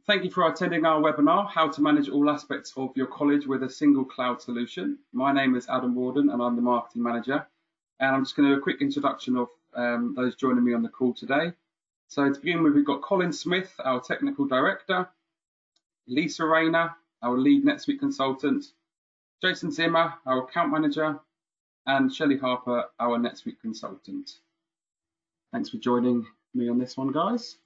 Thank you for attending our webinar, How to Manage All Aspects of Your College with a Single Cloud Solution. My name is Adam Warden and I'm the Marketing Manager. And I'm just going to do a quick introduction of those joining me on the call today. So to begin with, we've got Colin Smith, our Technical Director, Lisa Rayner, our Lead NetSuite Consultant, Jason Zimmer, our Account Manager, and Shelley Harper, our NetSuite Consultant. Thanks for joining me on this one, guys.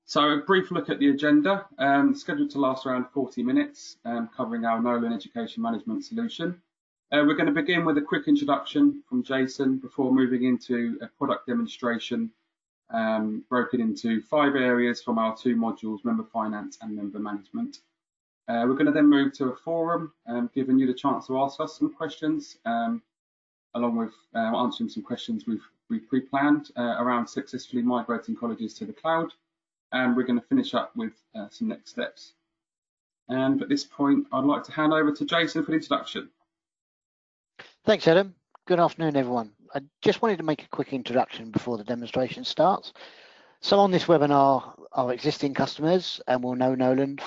So a brief look at the agenda, scheduled to last around 40 minutes, covering our Nolan Education Management Solution. We're going to begin with a quick introduction from Jason before moving into a product demonstration broken into 5 areas from our 2 modules, Member Finance and Member Management. We're going to then move to a forum, giving you the chance to ask us some questions, along with answering some questions we've pre-planned around successfully migrating colleges to the cloud. And we're going to finish up with some next steps. And at this point, I'd like to hand over to Jason for the introduction. Thanks, Adam. Good afternoon, everyone. I just wanted to make a quick introduction before the demonstration starts. So on this webinar, our existing customers and will know Nolan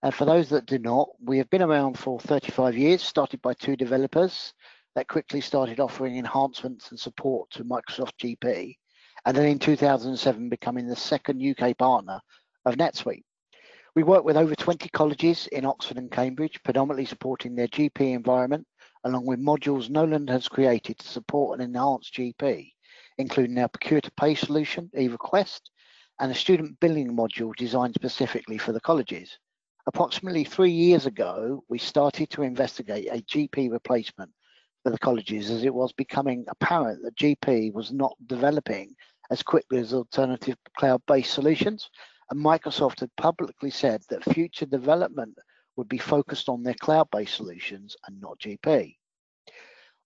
and for those that do not, we have been around for 35 years, started by 2 developers that quickly started offering enhancements and support to Microsoft GP, and then in 2007 becoming the 2nd UK partner of NetSuite. We work with over 20 colleges in Oxford and Cambridge, predominantly supporting their GP environment, along with modules Nolan has created to support and enhance GP, including our Procure to Pay solution, eRequest, and a student billing module designed specifically for the colleges. Approximately 3 years ago, we started to investigate a GP replacement for the colleges as it was becoming apparent that GP was not developing as quickly as alternative cloud-based solutions, and Microsoft had publicly said that future development would be focused on their cloud-based solutions and not GP.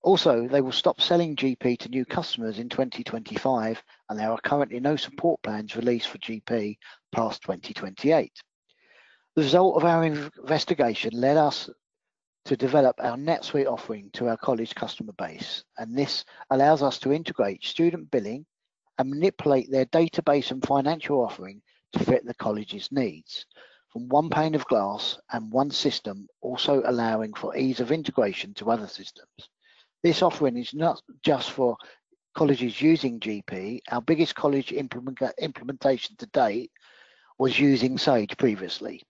Also, they will stop selling GP to new customers in 2025, and there are currently no support plans released for GP past 2028. The result of our investigation led us to develop our NetSuite offering to our college customer base, and this allows us to integrate student billing and manipulate their database and financial offering to fit the college's needs from one pane of glass and one system, also allowing for ease of integration to other systems. This offering is not just for colleges using GP. Our biggest college implementation to date was using Sage previously.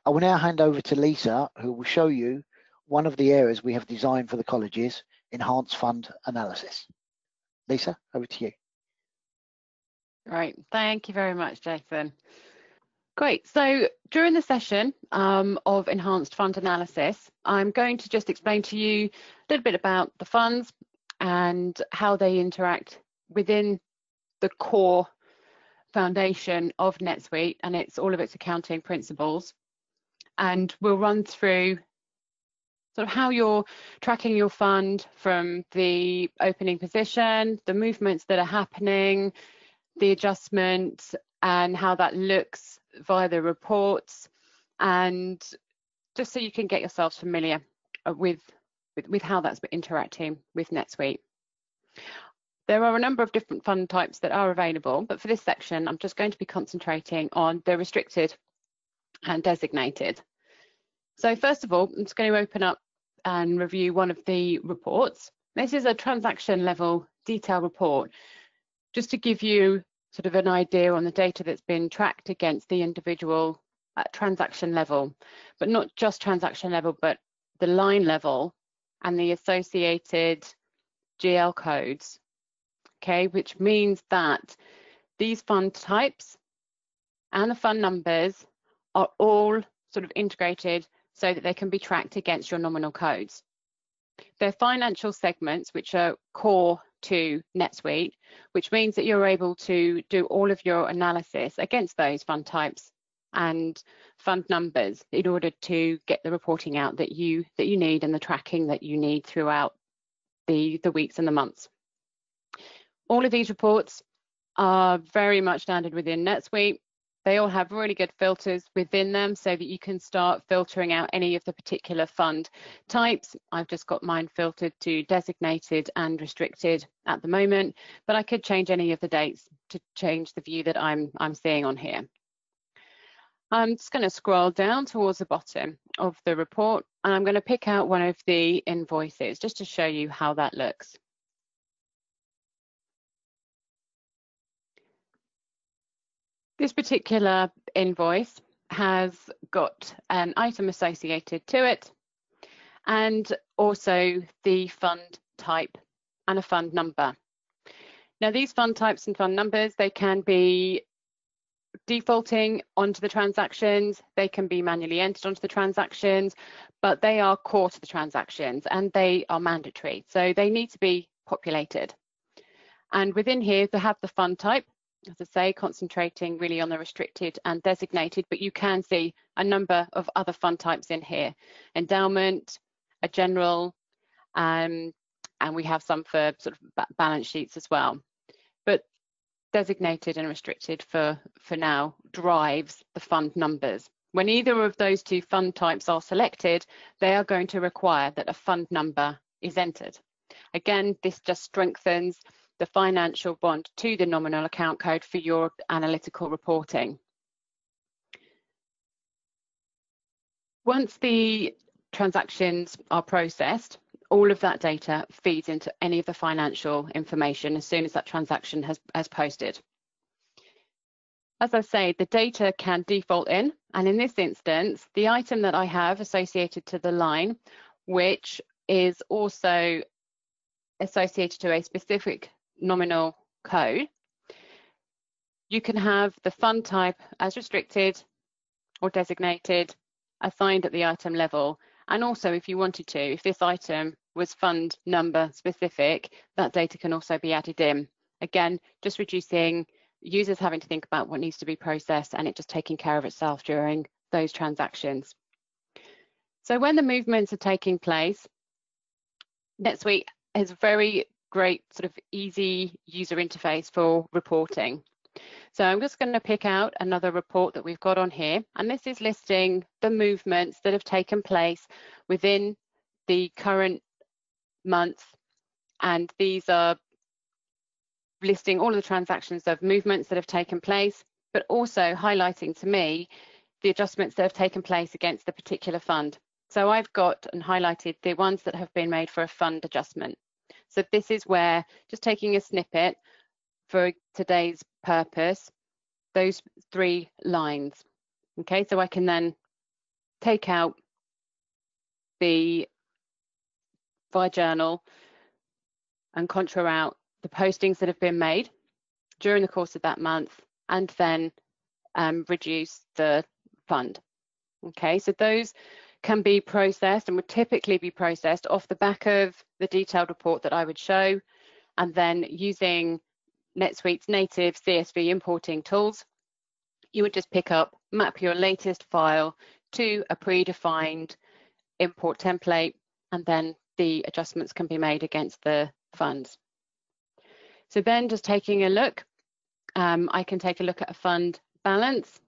I will now hand over to Lisa, who will show you one of the areas we have designed for the colleges, enhanced fund analysis. Lisa, over to you. Right, thank you very much, Jason. Great, so during the session of enhanced fund analysis, I'm going to just explain to you a little bit about the funds and how they interact within the core foundation of NetSuite and all of its accounting principles. And we'll run through sort of how you're tracking your fund from the opening position, the movements that are happening, the adjustments, and how that looks via the reports, and just so you can get yourselves familiar with how that's interacting with NetSuite. There are a number of different fund types that are available, but for this section, I'm just going to be concentrating on the restricted and designated. So first of all, I'm just going to open up and review one of the reports. This is a transaction level detail report, just to give you sort of an idea on the data that's been tracked against the individual transaction level, but not just transaction level, but the line level and the associated GL codes, okay, which means that these fund types and the fund numbers are all sort of integrated so that they can be tracked against your nominal codes. They're financial segments which are core to NetSuite, which means that you're able to do all of your analysis against those fund types and fund numbers in order to get the reporting out that you need and the tracking that you need throughout the weeks and the months. All of these reports are very much standard within NetSuite. They all have really good filters within them so that you can start filtering out any of the particular fund types. I've just got mine filtered to designated and restricted at the moment, but I could change any of the dates to change the view that I'm seeing on here. I'm just going to scroll down towards the bottom of the report, and I'm going to pick out one of the invoices just to show you how that looks. This particular invoice has got an item associated to it and also the fund type and a fund number. Now, these fund types and fund numbers, they can be defaulting onto the transactions, they can be manually entered onto the transactions, but they are core to the transactions and they are mandatory, so they need to be populated. And within here, they have the fund type, as I say, concentrating really on the restricted and designated, but you can see a number of other fund types in here: endowment, a general, and we have some for sort of balance sheets as well. But designated and restricted for now drives the fund numbers. When either of those two fund types are selected, they are going to require that a fund number is entered. Again, this just strengthens the financial bond to the nominal account code for your analytical reporting. Once the transactions are processed, all of that data feeds into any of the financial information as soon as that transaction has posted. As I say, the data can default in, and in this instance, the item that I have associated to the line, which is also associated to a specific nominal code, you can have the fund type as restricted or designated assigned at the item level. And also, if you wanted to, if this item was fund number specific, that data can also be added in. Again, just reducing users having to think about what needs to be processed and it just taking care of itself during those transactions. So when the movements are taking place, NetSuite has a very great sort of easy user interface for reporting. So I'm just going to pick out another report that we've got on here, and this is listing the movements that have taken place within the current month, and these are listing all of the transactions of movements that have taken place, but also highlighting to me the adjustments that have taken place against the particular fund. So I've got and highlighted the ones that have been made for a fund adjustment. So this is where, just taking a snippet for today's purpose, those 3 lines. Okay, so I can then take out the via journal and contra out the postings that have been made during the course of that month, and then reduce the fund. Okay, so those can be processed and would typically be processed off the back of the detailed report that I would show, and then using NetSuite's native CSV importing tools, you would just pick up, map your latest file to a predefined import template, and then the adjustments can be made against the funds. So then just taking a look, I can take a look at a fund balance.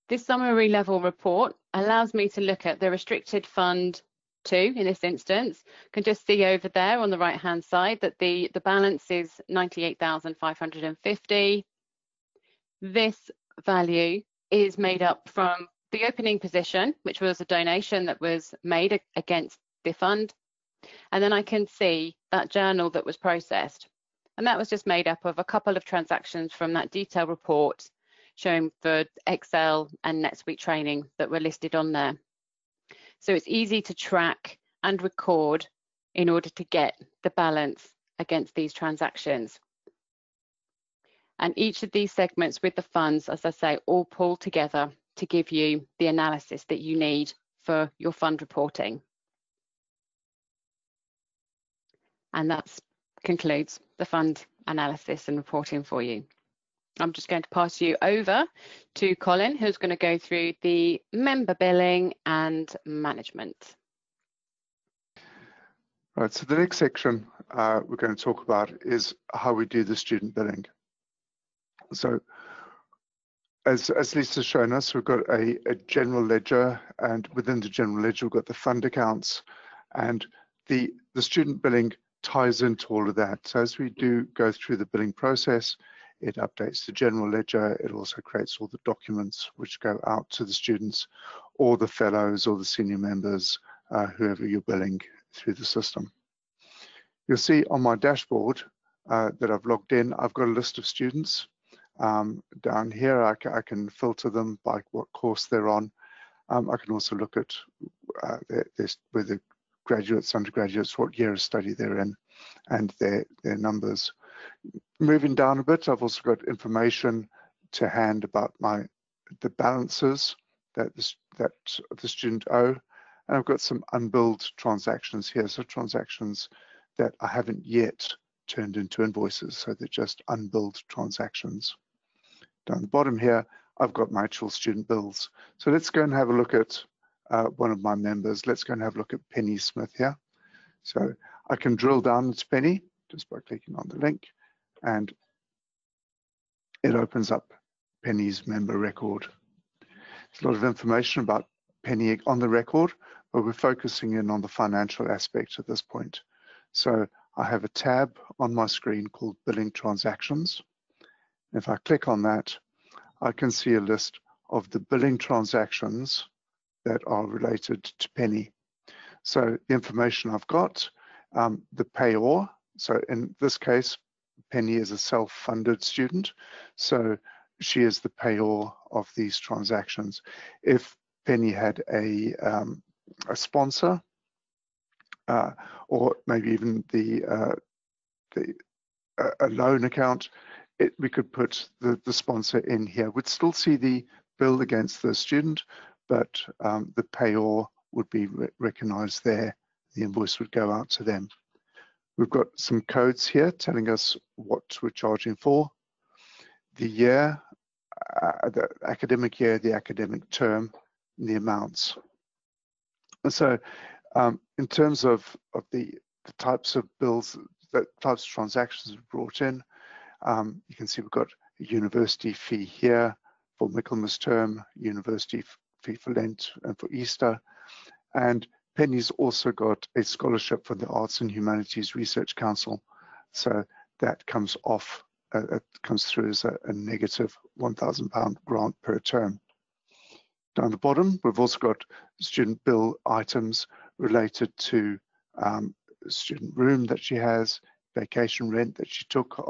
This summary level report allows me to look at the restricted fund 2 in this instance. You can just see over there on the right hand side that the balance is 98,550. This value is made up from the opening position, which was a donation that was made against the fund. And then I can see that journal that was processed. And that was just made up of a couple of transactions from that detailed report showing for Excel and NetSuite training that were listed on there. So it's easy to track and record in order to get the balance against these transactions. And each of these segments with the funds, as I say, all pull together to give you the analysis that you need for your fund reporting. And that concludes the fund analysis and reporting for you. I'm just going to pass you over to Colin, who's going to go through the member billing and management. Right, so the next section we're going to talk about is how we do the student billing. So as Lisa's shown us, we've got a general ledger, and within the general ledger, we've got the fund accounts, and the student billing ties into all of that. So as we do go through the billing process, it updates the general ledger. It also creates all the documents which go out to the students or the fellows or the senior members, whoever you're billing through the system. You'll see on my dashboard that I've logged in, I've got a list of students. Down here, I can filter them by what course they're on. I can also look at whether graduates, undergraduates, what year of study they're in, and their numbers. Moving down a bit, I've also got information to hand about the balances that the student owe, and I've got some unbilled transactions here, so transactions that I haven't yet turned into invoices, so they're just unbilled transactions. Down the bottom here, I've got my actual student bills. So let's go and have a look at one of my members. Let's go and have a look at Penny Smith here. So I can drill down into Penny just by clicking on the link, and it opens up Penny's member record. There's a lot of information about Penny on the record, but we're focusing in on the financial aspect at this point. So I have a tab on my screen called Billing Transactions. If I click on that, I can see a list of the billing transactions that are related to Penny. So the information I've got, the payor, so in this case, Penny is a self-funded student, so she is the payor of these transactions. If Penny had a sponsor, or maybe even a loan account, we could put the sponsor in here. We'd still see the bill against the student, but the payor would be recognized there. The invoice would go out to them. We've got some codes here telling us what we're charging for, the year, the academic year, the academic term, and the amounts. And so in terms of the types of bills, the types of transactions brought in, you can see we've got a university fee here for Michaelmas term, university fee for Lent and for Easter, and Penny's also got a scholarship from the Arts and Humanities Research Council, so that comes off, it comes through as a negative £1,000 grant per term. Down the bottom, we've also got student bill items related to student room that she has, vacation rent that she took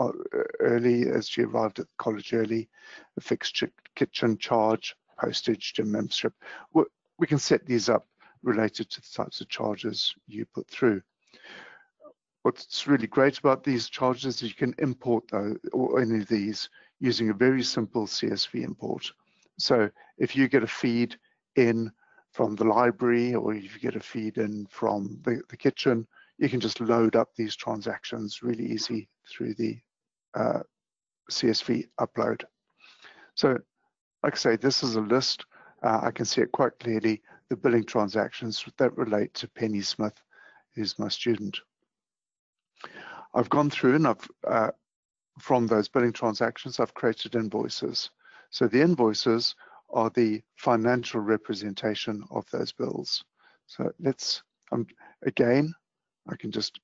early as she arrived at college early, a fixed kitchen charge, postage, gym membership. We can set these up related to the types of charges you put through. What's really great about these charges is you can import those, or any of these, using a very simple CSV import. So if you get a feed in from the library, or if you get a feed in from the kitchen, you can just load up these transactions really easy through the CSV upload. So like I say, this is a list. I can see it quite clearly, the billing transactions that relate to Penny Smith, who's my student. I've gone through and I've, from those billing transactions, I've created invoices. So the invoices are the financial representation of those bills. So let's, again, I can just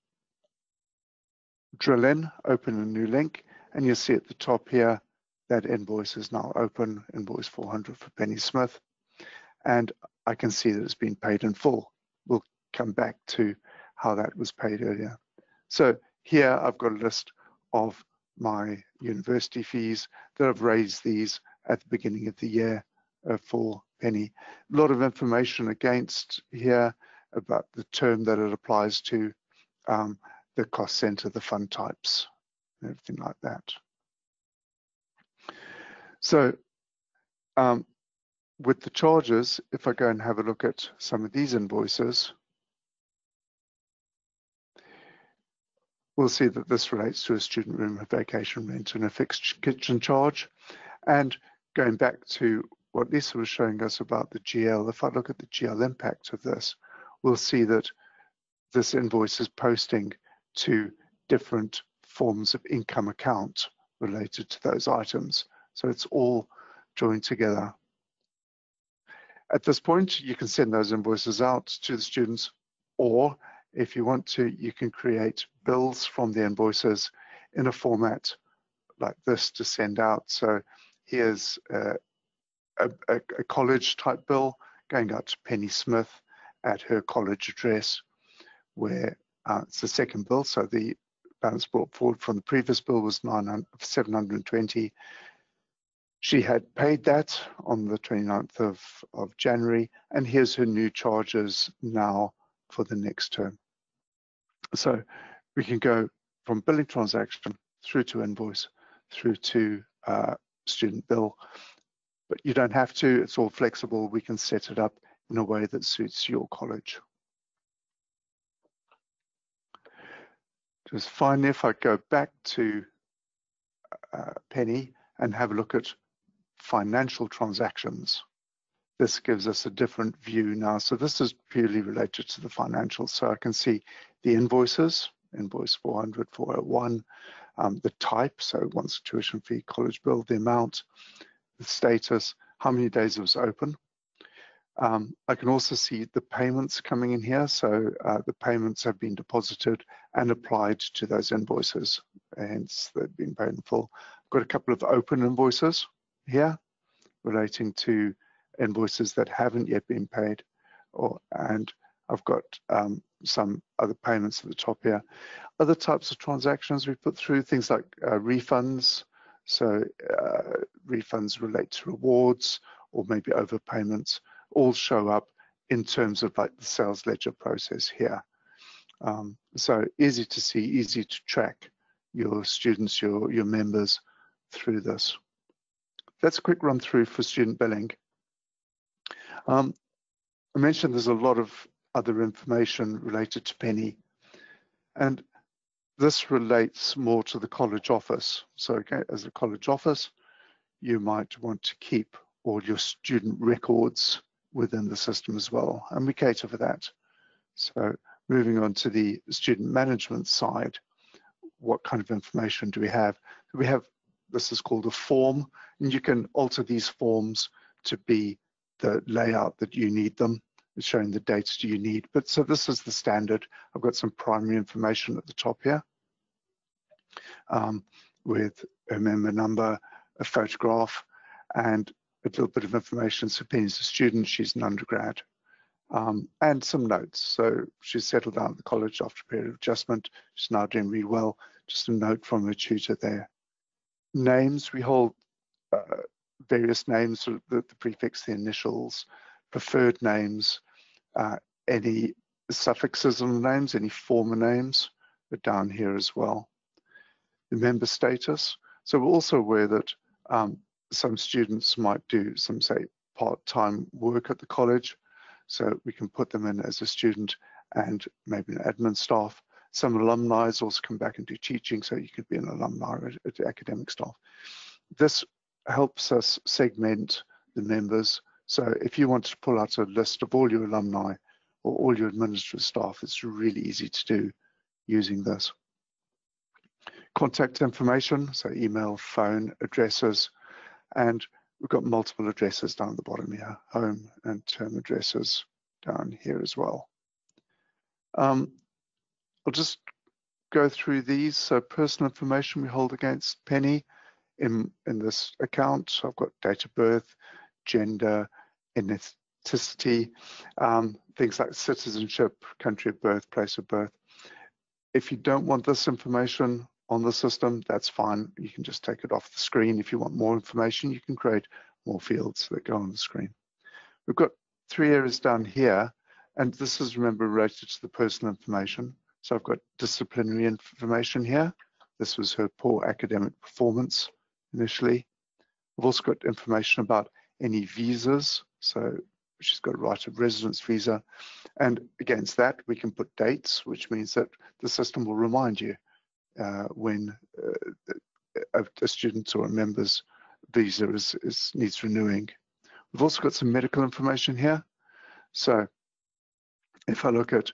drill in, open a new link, and you'll see at the top here, that invoice is now open, invoice 400 for Penny Smith. And I can see that it's been paid in full. We'll come back to how that was paid earlier. So here I've got a list of my university fees that I've raised these at the beginning of the year for Penny. A lot of information against here about the term that it applies to, the cost center, the fund types, and everything like that. So with the charges, if I go and have a look at some of these invoices, we'll see that this relates to a student room, a vacation rent, and a fixed kitchen charge. And going back to what Lisa was showing us about the GL, if I look at the GL impact of this, we'll see that this invoice is posting to different forms of income account related to those items. So it's all joined together. At this point, you can send those invoices out to the students, or if you want to, you can create bills from the invoices in a format like this to send out. So here's a college type bill going out to Penny Smith at her college address, where it's the second bill. So the balance brought forward from the previous bill was 720. She had paid that on the 29th of January, and here's her new charges now for the next term. So we can go from billing transaction through to invoice, through to student bill, but you don't have to. It's all flexible. We can set it up in a way that suits your college. Just finally, if I go back to Penny and have a look at financial transactions, this gives us a different view now. So this is purely related to the financials. So I can see the invoices, invoice 400, 401, the type, so one's tuition fee, college bill, the amount, the status, how many days it was open. I can also see the payments coming in here. So the payments have been deposited and applied to those invoices, hence they've been paid in full. I've got a couple of open invoices here relating to invoices that haven't yet been paid, and I've got some other payments at the top here. Other types of transactions we put through, things like refunds. So refunds relate to rewards or maybe overpayments, all show up in terms of like the sales ledger process here. So easy to see, easy to track your students, your members through this. That's a quick run through for student billing. I mentioned there's a lot of other information related to Penny, and this relates more to the college office. So okay, as a college office, you might want to keep all your student records within the system as well, and we cater for that. So moving on to the student management side, what kind of information do we have? We have, this is called a form, and you can alter these forms to be the layout that you need them. It's showing the dates you need, but so this is the standard. I've got some primary information at the top here with a member number, a photograph, and a little bit of information. So Penny's a student, she's an undergrad, and some notes. So she's settled down at the college after a period of adjustment. She's now doing really well. Just a note from her tutor there. Names, we hold various names, so the prefix, the initials, preferred names, any suffixes on the names, any former names are down here as well. The member status. So we're also aware that some students might do some, say, part-time work at the college. So we can put them in as a student and maybe an admin staff. Some alumni also come back and do teaching, so you could be an alumni or academic staff. This helps us segment the members. So if you want to pull out a list of all your alumni or all your administrative staff, it's really easy to do using this. Contact information, so email, phone, addresses, and we've got multiple addresses down at the bottom here, home and term addresses down here as well. I'll just go through these. So personal information we hold against Penny in this account. I've got date of birth, gender, ethnicity, things like citizenship, country of birth, place of birth. If you don't want this information on the system, that's fine. You can just take it off the screen. If you want more information, you can create more fields that go on the screen. We've got 3 areas down here, and this is, remember, related to the personal information. So I've got disciplinary information here. This was her poor academic performance initially. I've also got information about any visas. So she's got a right of residence visa. And against that, we can put dates, which means that the system will remind you when a student's or a member's visa needs renewing. We've also got some medical information here. So if I look at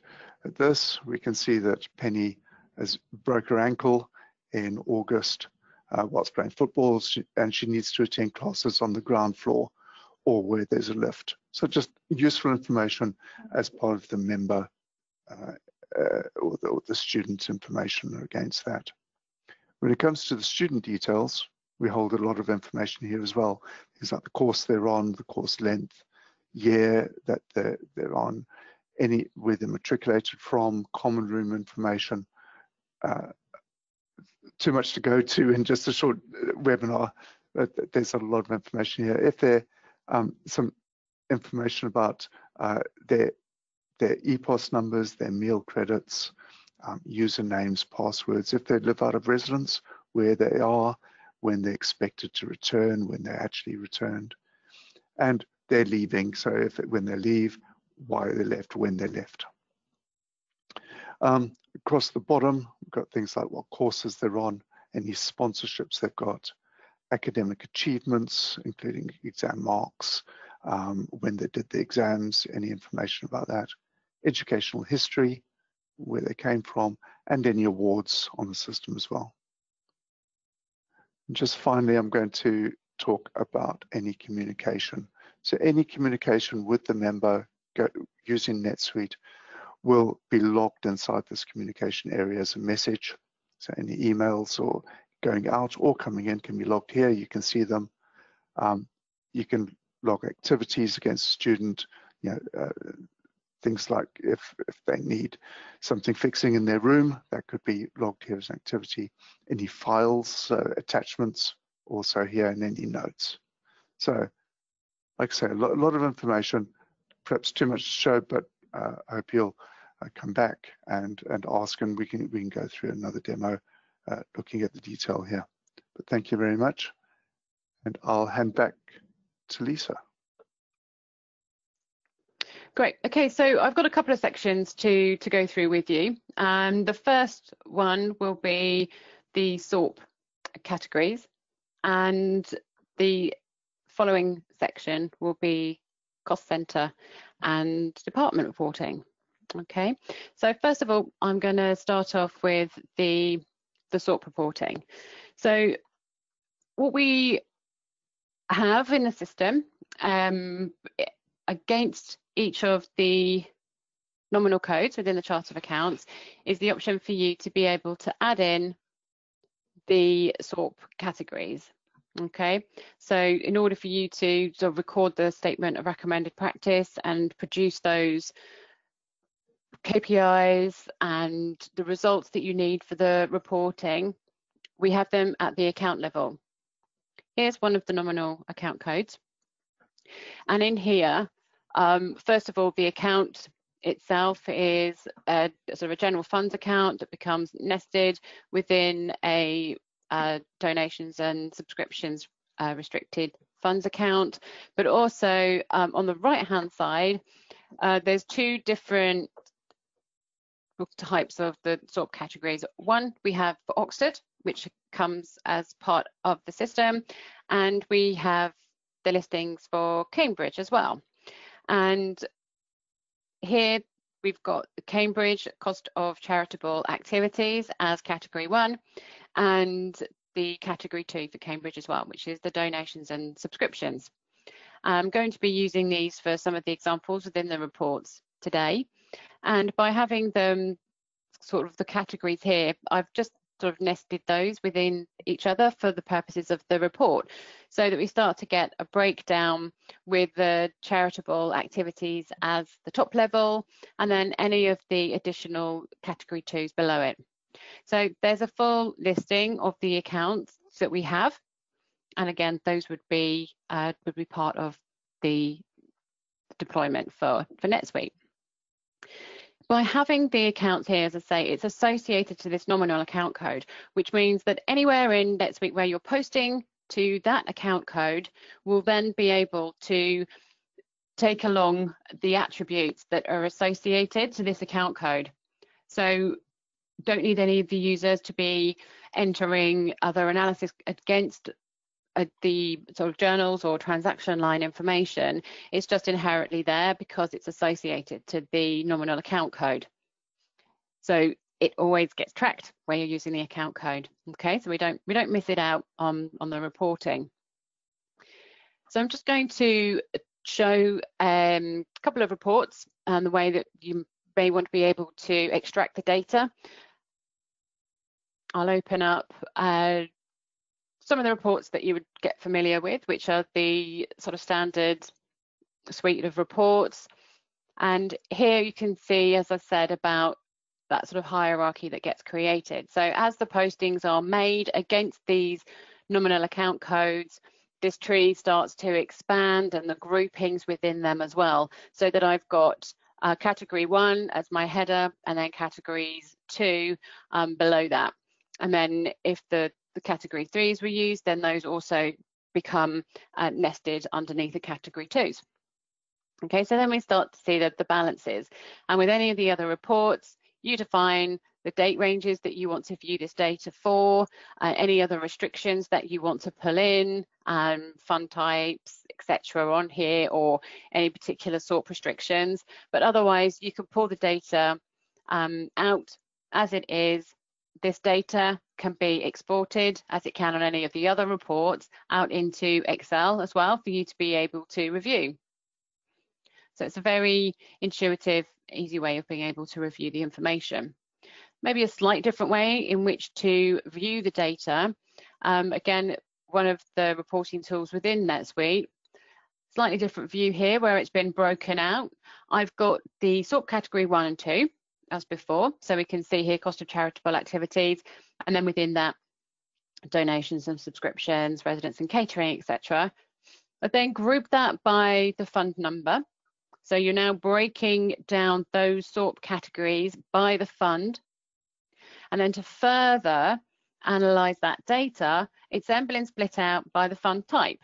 this, we can see that Penny has broke her ankle in August whilst playing football, and she needs to attend classes on the ground floor or where there's a lift. So just useful information as part of the member or the student's information against that. When it comes to the student details, we hold a lot of information here as well. Things like the course they're on, the course length, year that they're on, where they're matriculated from, common room information. Too much to go to in just a short webinar. There's a lot of information here. If there some information about their EPOS numbers, their meal credits, usernames, passwords, if they live out of residence, where they are, when they're expected to return, when they're actually returned, and they're leaving. So when they leave, why they left, when they left. Across the bottom, we've got things like what courses they're on, any sponsorships they've got, academic achievements, including exam marks, when they did the exams, any information about that, educational history, where they came from, and any awards on the system as well. And just finally, I'm going to talk about any communication. So any communication with the member using NetSuite will be logged inside this communication area as a message. So any emails or going out or coming in can be logged here. You can see them. You can log activities against a student, things like if they need something fixing in their room, that could be logged here as an activity. Any files, attachments, also here, and any notes. So, like I say, a lot of information, perhaps too much to show, but I hope you'll come back and ask, and we can go through another demo looking at the detail here. But thank you very much, and I'll hand back to Lisa. Great. Okay, so I've got a couple of sections to go through with you. The first one will be the SORP categories, and the following section will be cost center and department reporting. Okay, so first of all, I'm going to start off with the SORP reporting. So what we have in the system against each of the nominal codes within the chart of accounts is the option for you to be able to add in the SORP categories. Okay, so in order for you to sort of record the statement of recommended practice and produce those KPIs and the results that you need for the reporting, we have them at the account level. Here's one of the nominal account codes. And in here, first of all, the account itself is a sort of a general funds account that becomes nested within a donations and subscriptions restricted funds account. But also on the right-hand side, there's two different types of the SORP categories. One we have for Oxford, which comes as part of the system, and we have the listings for Cambridge as well. And here we've got the Cambridge cost of charitable activities as category 1, and the category 2 for Cambridge as well, which is the donations and subscriptions. I'm going to be using these for some of the examples within the reports today. And by having them sort of the categories here, I've just sort of nested those within each other for the purposes of the report, so that we start to get a breakdown with the charitable activities as the top level, and then any of the additional category 2s below it. So there's a full listing of the accounts that we have, and again, those would be part of the deployment for NetSuite. By having the accounts here, as I say, it's associated to this nominal account code, which means that anywhere in NetSuite where you're posting to that account code will then be able to take along the attributes that are associated to this account code. So don't need any of the users to be entering other analysis against the sort of journals or transaction line information. It's just inherently there because it's associated to the nominal account code. So it always gets tracked where you're using the account code. Okay, so we don't miss it out on the reporting. So I'm just going to show a couple of reports and the way that you may want to be able to extract the data. I'll open up some of the reports that you would get familiar with, which are the sort of standard suite of reports. And here you can see, as I said, about that sort of hierarchy that gets created. So as the postings are made against these nominal account codes, this tree starts to expand and the groupings within them as well, so that I've got category 1 as my header, and then categories 2 below that. And then if the category 3s were used, then those also become nested underneath the category 2s. Okay, so then we start to see the balances. And with any of the other reports, you define the date ranges that you want to view this data for, any other restrictions that you want to pull in, fund types, etc. on here, or any particular SORP restrictions. But otherwise, you can pull the data out as it is. This data can be exported, as it can on any of the other reports, out into Excel as well for you to be able to review. So it's a very intuitive, easy way of being able to review the information. Maybe a slightly different way in which to view the data. Again, one of the reporting tools within NetSuite, slightly different view here where it's been broken out. I've got the SORP category 1 and 2 as before. So we can see here cost of charitable activities, and then within that, donations and subscriptions, residents and catering, etc. But then group that by the fund number. So you're now breaking down those SORP categories by the fund. And then to further analyze that data, it's then been split out by the fund type.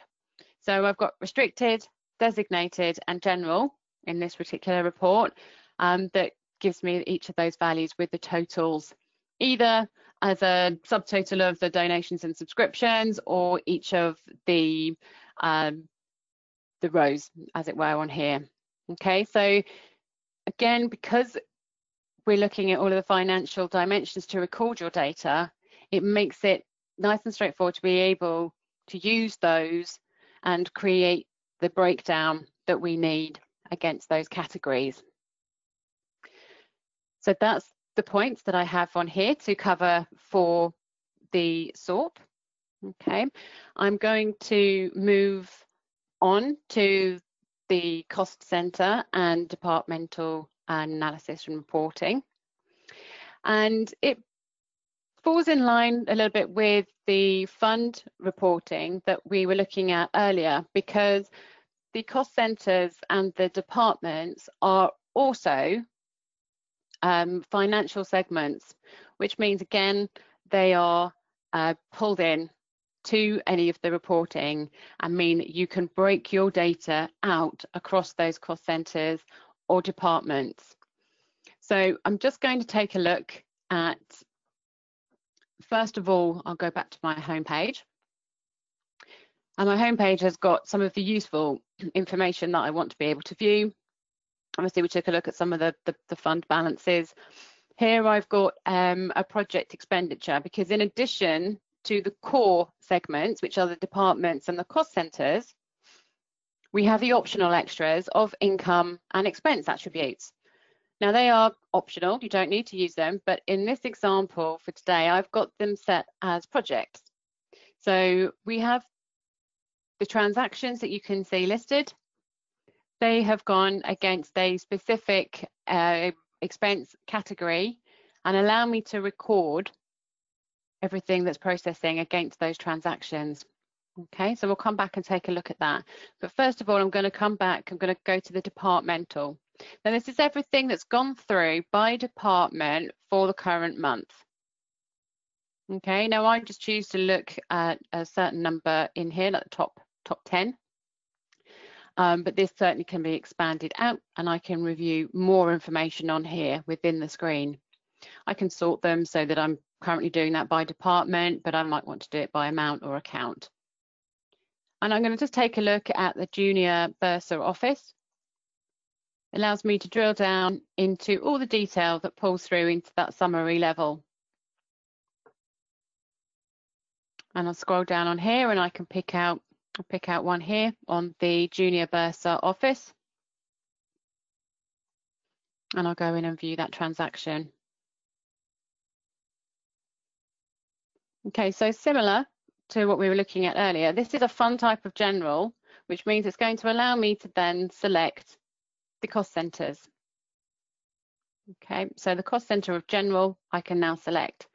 So I've got restricted, designated, and general in this particular report that gives me each of those values with the totals, either as a subtotal of the donations and subscriptions, or each of the rows, as it were, on here. Okay, so again, because we're looking at all of the financial dimensions to record your data, it makes it nice and straightforward to be able to use those and create the breakdown that we need against those categories. So that's the points that I have on here to cover for the SORP. Okay, I'm going to move on to the cost center and departmental analysis and reporting. And it falls in line a little bit with the fund reporting that we were looking at earlier, because the cost centers and the departments are also financial segments, which means, again, they are pulled in to any of the reporting and mean that you can break your data out across those cost centers or departments. So I'm just going to take a look at, first of all, I'll go back to my homepage. And my homepage has got some of the useful information that I want to be able to view. Obviously, we took a look at some of the fund balances. Here I've got a project expenditure, because in addition to the core segments, which are the departments and the cost centers, we have the optional extras of income and expense attributes. Now, they are optional, you don't need to use them, but in this example for today, I've got them set as projects. So we have the transactions that you can see listed. They have gone against a specific expense category and allow me to record everything that's processing against those transactions. Okay, so we'll come back and take a look at that. But first of all, I'm going to come back, I'm going to go to the departmental. Now, this is everything that's gone through by department for the current month. Okay, now I just choose to look at a certain number in here, like the top 10. But this certainly can be expanded out, and I can review more information on here within the screen. I can sort them so that I'm currently doing that by department, but I might want to do it by amount or account. And I'm going to just take a look at the junior bursar office. It allows me to drill down into all the detail that pulls through into that summary level. And I'll scroll down on here and I can pick out one here on the junior bursar office. And I'll go in and view that transaction. Okay, so similar to what we were looking at earlier, this is a fund type of general, which means it's going to allow me to then select the cost centers. Okay, so the cost center of general, I can now select.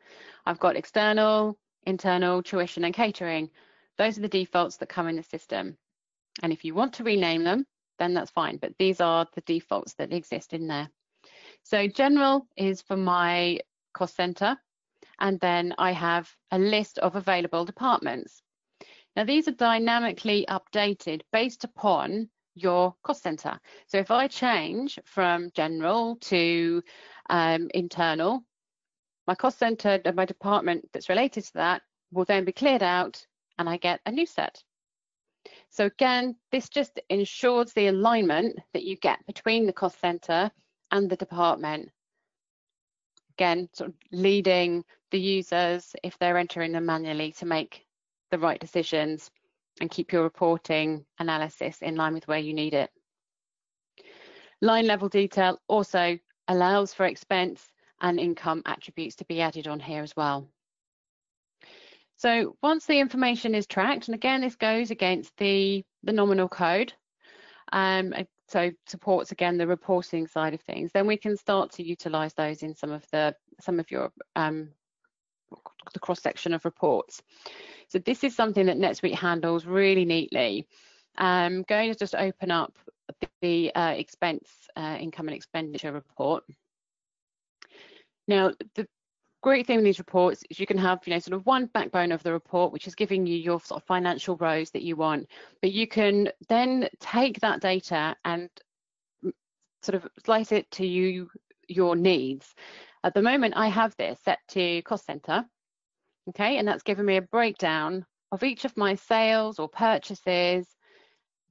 I've got external, internal, tuition and catering. Those are the defaults that come in the system. And if you want to rename them, then that's fine, but these are the defaults that exist in there. So general is for my cost center, and then I have a list of available departments. Now these are dynamically updated based upon your cost center. So if I change from general to internal, my cost center and my department that's related to that will then be cleared out and I get a new set. So again, this just ensures the alignment that you get between the cost center and the department. Again, sort of leading the users, if they're entering them manually, to make the right decisions and keep your reporting analysis in line with where you need it. Line level detail also allows for expense and income attributes to be added on here as well. So once the information is tracked, and again, this goes against the nominal code, so supports again the reporting side of things, then we can start to utilize those in some of your the cross section of reports. So this is something that NetSuite handles really neatly. I'm going to just open up the expense income and expenditure report. Now the great thing with these reports is you can have, sort of one backbone of the report, which is giving you your sort of financial rows that you want, but you can then take that data and sort of slice it to your needs. At the moment, I have this set to cost center, okay, and that's given me a breakdown of each of my sales or purchases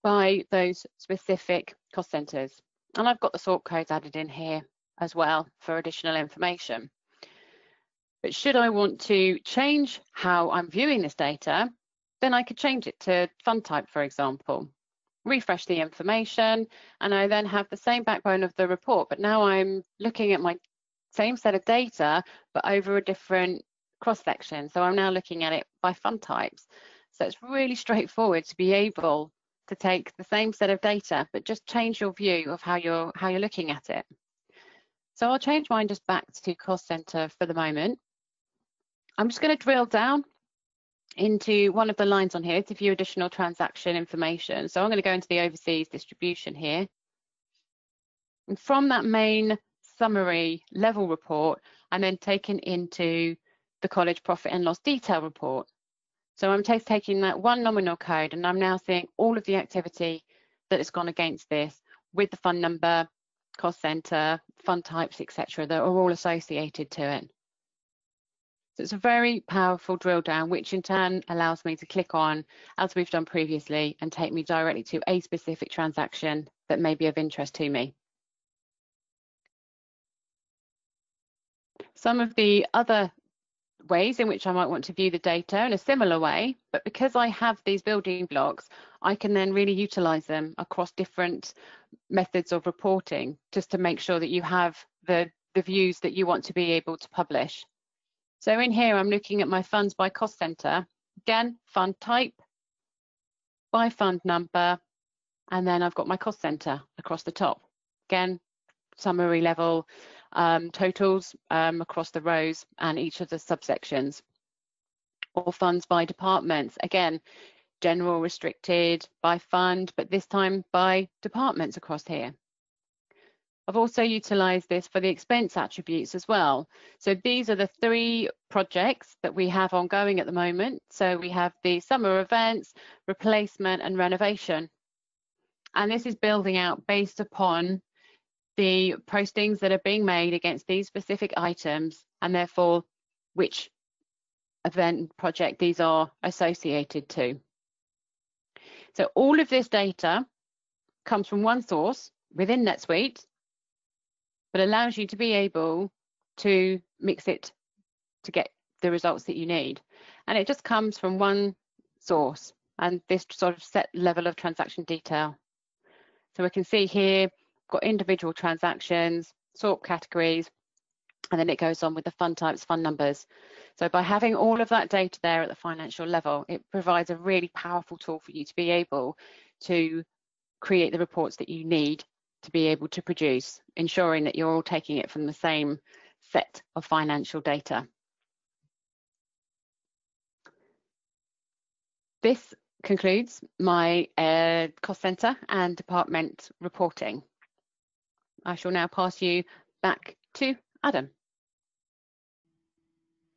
by those specific cost centers. And I've got the SORP codes added in here as well for additional information. But should I want to change how I'm viewing this data, then I could change it to fund type, for example. Refresh the information, and I then have the same backbone of the report, but now I'm looking at my same set of data, but over a different cross-section. So I'm now looking at it by fund types. So it's really straightforward to be able to take the same set of data, but just change your view of how you're looking at it. So I'll change mine just back to cost center for the moment. I'm just going to drill down into one of the lines on here to view additional transaction information. So I'm going to go into the overseas distribution here. And from that main summary level report, I'm then taken into the college profit and loss detail report. So I'm taking that one nominal code, and I'm now seeing all of the activity that has gone against this with the fund number, cost center, fund types, etc., that are all associated to it. So it's a very powerful drill down, which in turn allows me to click on, as we've done previously, and take me directly to a specific transaction that may be of interest to me. Some of the other ways in which I might want to view the data in a similar way, but because I have these building blocks, I can then really utilize them across different methods of reporting, just to make sure that you have the views that you want to be able to publish. So in here, I'm looking at my funds by cost center, again, fund type, by fund number, and then I've got my cost center across the top. Again, summary level totals across the rows and each of the subsections. Or funds by departments, again, general, restricted, by fund, but this time by departments across here. I've also utilised this for the expense attributes as well. So these are the 3 projects that we have ongoing at the moment. So we have the summer events, replacement and renovation. And this is building out based upon the postings that are being made against these specific items, and therefore which event project these are associated to. So all of this data comes from one source within NetSuite, but allows you to be able to mix it to get the results that you need. And it just comes from one source and this sort of set level of transaction detail. So we can see here, got individual transactions, SORP categories, And then it goes on with the fund types, fund numbers. So by having all of that data there at the financial level, it provides a really powerful tool for you to be able to create the reports that you need to be able to produce, ensuring that you're all taking it from the same set of financial data. This concludes my cost centre and department reporting. I shall now pass you back to Adam.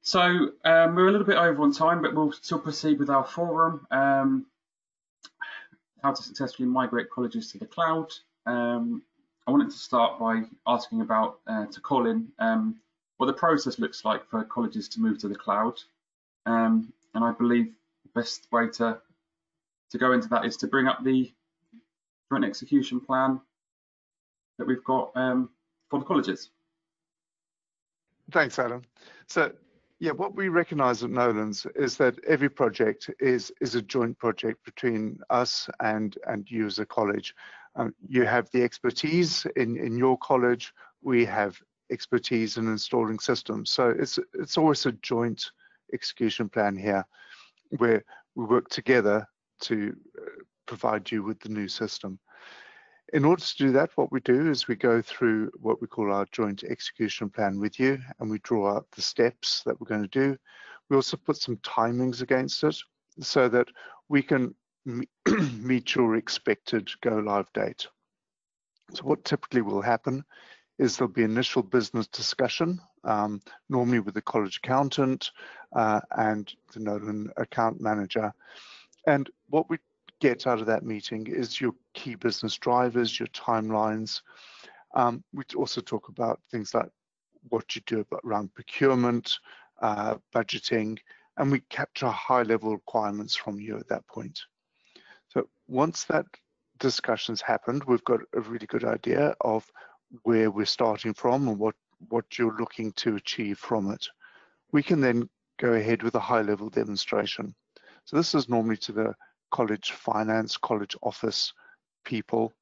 So we're a little bit over on time, but we'll still proceed with our forum. How to successfully migrate colleges to the cloud. I wanted to start by asking about to Colin what the process looks like for colleges to move to the cloud. And I believe the best way to go into that is to bring up the joint execution plan that we've got for the colleges. Thanks, Adam. So, yeah, what we recognise at Nolan's is that every project is a joint project between us and you as a college. You have the expertise in your college. We have expertise in installing systems. So it's always a joint execution plan here, where we work together to provide you with the new system. In order to do that, what we do is we go through what we call our joint execution plan with you, and we draw out the steps that we're going to do. We also put some timings against it so that we can meet your expected go live date. So what typically will happen is there'll be initial business discussion, normally with the college accountant and the Nolan account manager. And what we get out of that meeting is your key business drivers, your timelines. We also talk about things like what you do around procurement, budgeting, and we capture high-level requirements from you at that point. So once that discussion's happened, we've got a really good idea of where we're starting from and what you're looking to achieve from it. We can then go ahead with a high-level demonstration. So this is normally to the college finance, college office people.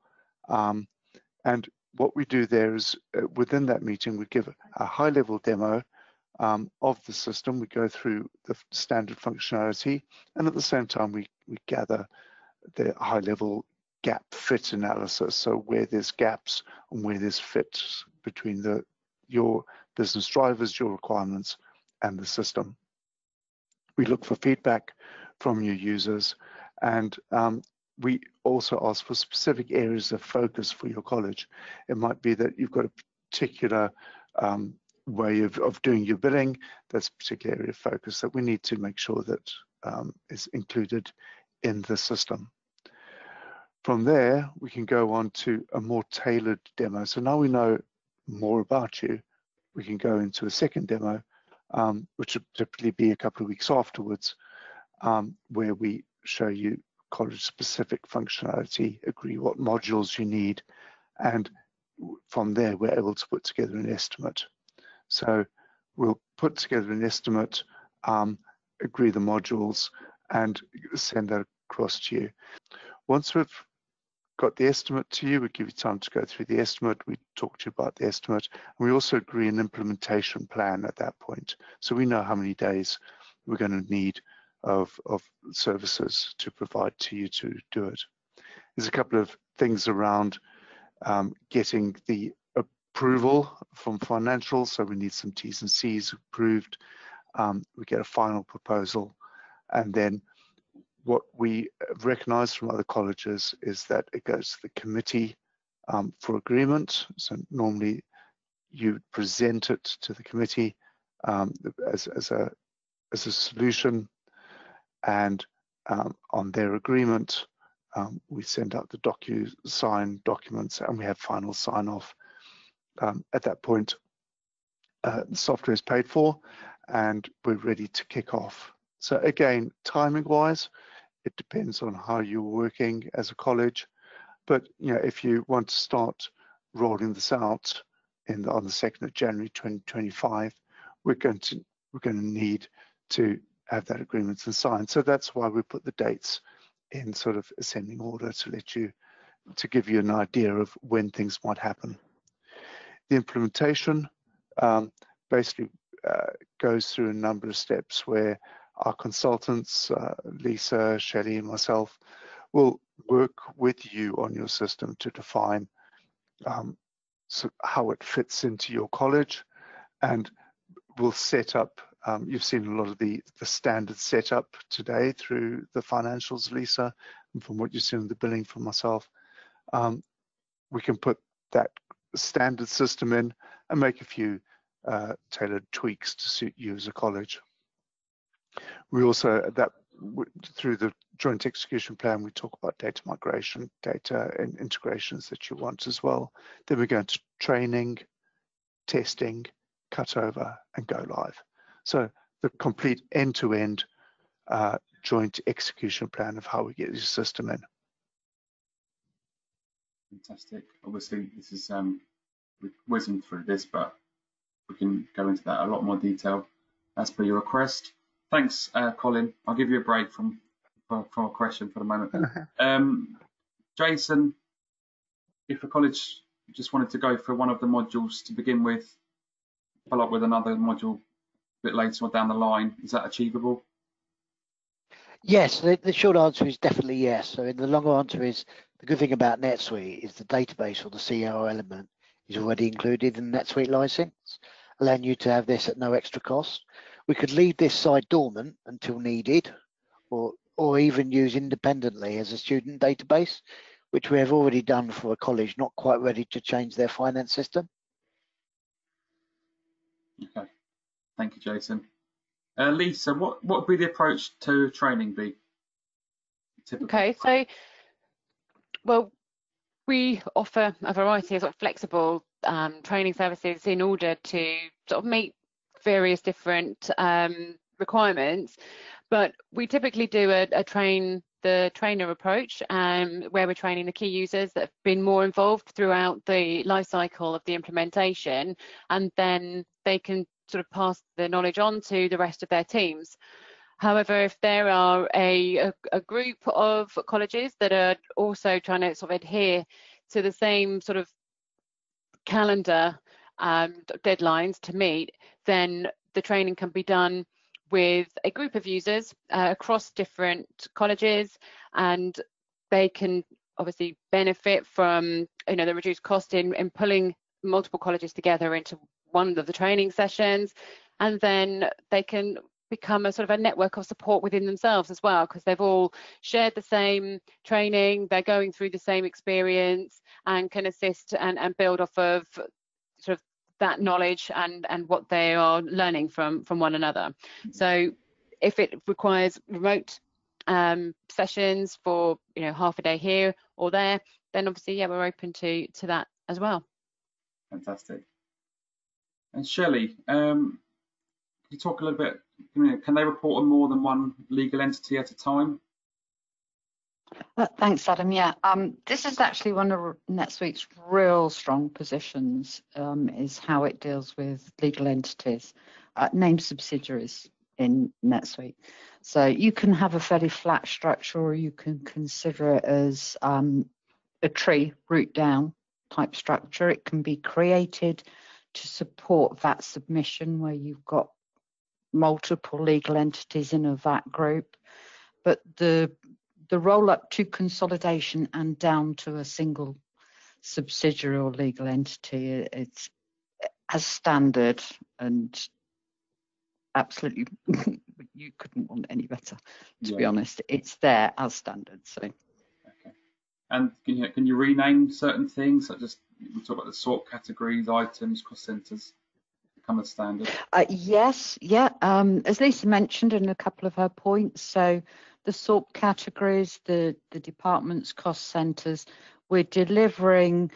And what we do there is within that meeting, we give a high-level demo of the system. We go through the standard functionality, and at the same time, we gather the high-level gap fit analysis. So where there's gaps and where there's fits between your business drivers, your requirements, and the system. We look for feedback from your users, and we also ask for specific areas of focus for your college. It might be that you've got a particular way of doing your billing. That's a particular area of focus that we need to make sure that is included in the system. From there, we can go on to a more tailored demo. So now we know more about you, we can go into a second demo, which would typically be a couple of weeks afterwards, where we show you college-specific functionality, agree what modules you need, and from there, we're able to put together an estimate. So we'll put together an estimate, agree the modules, and send that across to you. Once we've got the estimate to you, we give you time to go through the estimate, we talk to you about the estimate, and we also agree an implementation plan at that point. So we know how many days we're going to need of services to provide to you to do it. There's a couple of things around getting the approval from financials, so we need some T's and C's approved. We get a final proposal, and then what we recognize from other colleges is that it goes to the committee for agreement. So normally you present it to the committee as a solution, and on their agreement, we send out the DocuSign documents, and we have final sign-off. At that point, the software is paid for, and we're ready to kick off. So again, timing-wise, it depends on how you're working as a college, but if you want to start rolling this out on the 2nd of January 2025, we're going to need to have that agreement and signed. So that's why we put the dates in sort of ascending order to give you an idea of when things might happen. The implementation, basically goes through a number of steps where our consultants, Lisa, Shelley, and myself, will work with you on your system to define how it fits into your college, and we'll set up, you've seen a lot of the standard setup today through the financials, Lisa, and from what you've seen in the billing from myself. We can put that standard system in and make a few tailored tweaks to suit you as a college. We also, through the joint execution plan, we talk about data migration, data and integrations that you want as well. Then we go into training, testing, cutover, and go live. So the complete end-to-end joint execution plan of how we get your system in. Fantastic. Obviously, this is we've whizzed through this, but we can go into that in a lot more detail as per your request. Thanks, Colin. I'll give you a break from a question for the moment. Jason, if a college just wanted to go for one of the modules to begin with, follow up with another module a bit later or down the line, is that achievable? Yes, the short answer is definitely yes. So the longer answer is, the good thing about NetSuite is the database or the CRO element is already included in the NetSuite license, allowing you to have this at no extra cost. We could leave this side dormant until needed, or even use independently as a student database, which we have already done for a college not quite ready to change their finance system. Okay, thank you, Jason. Lisa, what would be the approach to training be? Typically? Okay, so, well, we offer a variety of sort of flexible training services in order to sort of meet various different requirements, but we typically do a train the trainer approach, where we're training the key users that have been more involved throughout the life cycle of the implementation, and then they can sort of pass the knowledge on to the rest of their teams. However, if there are a group of colleges that are also trying to sort of adhere to the same sort of calendar deadlines to meet, then the training can be done with a group of users across different colleges, and they can obviously benefit from the reduced cost in pulling multiple colleges together into one of the training sessions, and then they can become a sort of a network of support within themselves as well, because they've all shared the same training, they're going through the same experience, and can assist and build off of sort of that knowledge and what they are learning from one another. So if it requires remote sessions for half a day here or there, then obviously we're open to that as well. Fantastic. And Shelley, can you talk a little bit, can they report on more than one legal entity at a time? Thanks, Adam. Yeah, this is actually one of NetSuite's real strong positions, is how it deals with legal entities, named subsidiaries in NetSuite. So you can have a fairly flat structure, or you can consider it as a tree, root down type structure. It can be created to support VAT submission, where you've got multiple legal entities in a VAT group, but the roll up to consolidation and down to a single subsidiary or legal entity, it's as standard, and absolutely you couldn't want any better, to be honest. It's there as standard. So okay. And can you rename certain things, such as we talk about the SORP categories, items, cost centers become a standard? Yes, as Lisa mentioned in a couple of her points, so the SORP categories, the departments, cost centers, we're delivering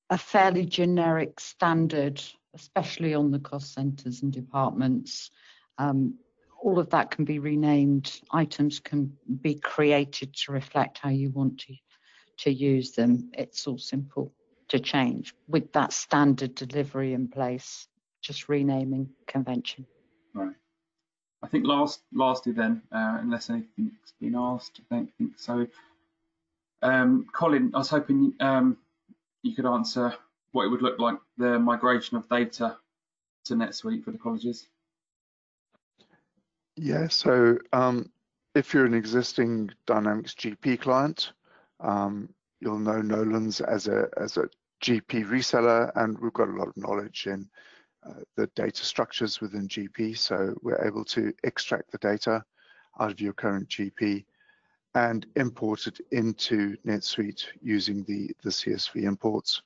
a fairly generic standard, especially on the cost centers and departments. All of that can be renamed. Items can be created to reflect how you want to use them. It's all simple to change with that standard delivery in place, just renaming convention. Right. I think lastly then, unless anything's been asked, I don't think so. Colin, I was hoping you could answer what it would look like, the migration of data to NetSuite for the colleges? Yeah, so if you're an existing Dynamics GP client, you'll know Nolan's as a GP reseller, and we've got a lot of knowledge in the data structures within GP, so we're able to extract the data out of your current GP and import it into NetSuite using the CSV imports.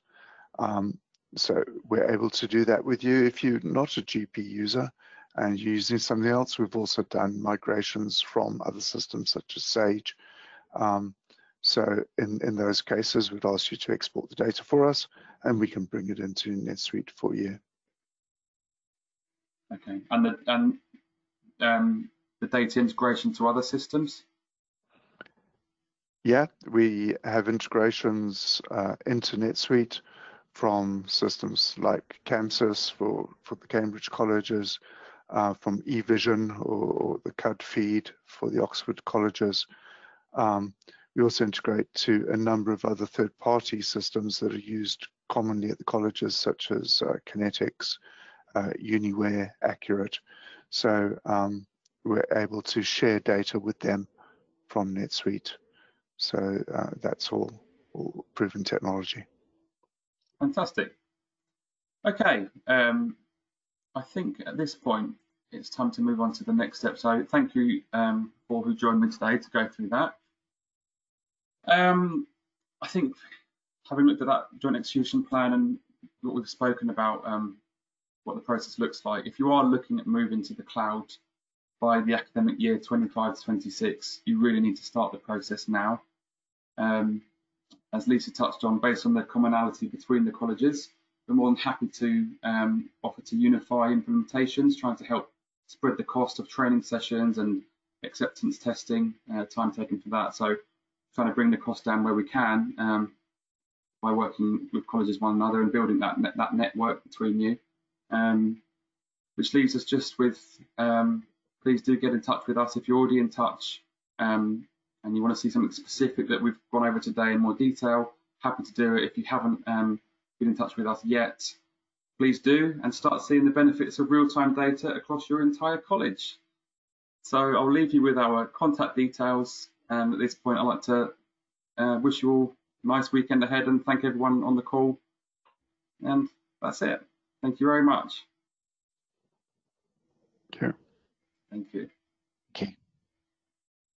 So we're able to do that with you. If you're not a GP user and you're using something else, we've also done migrations from other systems such as Sage. So in those cases, we'd ask you to export the data for us, and we can bring it into NetSuite for you. Okay, and the data integration to other systems? Yeah, we have integrations into NetSuite from systems like CAMSYS for the Cambridge colleges, from eVision or the CUD feed for the Oxford colleges. We also integrate to a number of other third-party systems that are used commonly at the colleges, such as Kinetics, Uniware, Accurate. So we're able to share data with them from NetSuite. So that's all proven technology. Fantastic. Okay, I think at this point it's time to move on to the next step. So thank you for who joined me today to go through that. I think having looked at that joint execution plan and what we've spoken about, what the process looks like, if you are looking at moving to the cloud by the academic year 25 to 26, you really need to start the process now. As Lisa touched on, based on the commonality between the colleges, we're more than happy to offer to unify implementations, trying to help spread the cost of training sessions and acceptance testing, time taken for that. So trying to bring the cost down where we can by working with colleges one another and building that network between you. Which leaves us just with, please do get in touch with us if you're already in touch and you want to see something specific that we've gone over today in more detail. Happy to do it. If you haven't been in touch with us yet, please do, and start seeing the benefits of real-time data across your entire college. So I'll leave you with our contact details. At this point, I'd like to wish you all a nice weekend ahead and thank everyone on the call. And that's it. Thank you very much. Okay. Thank you.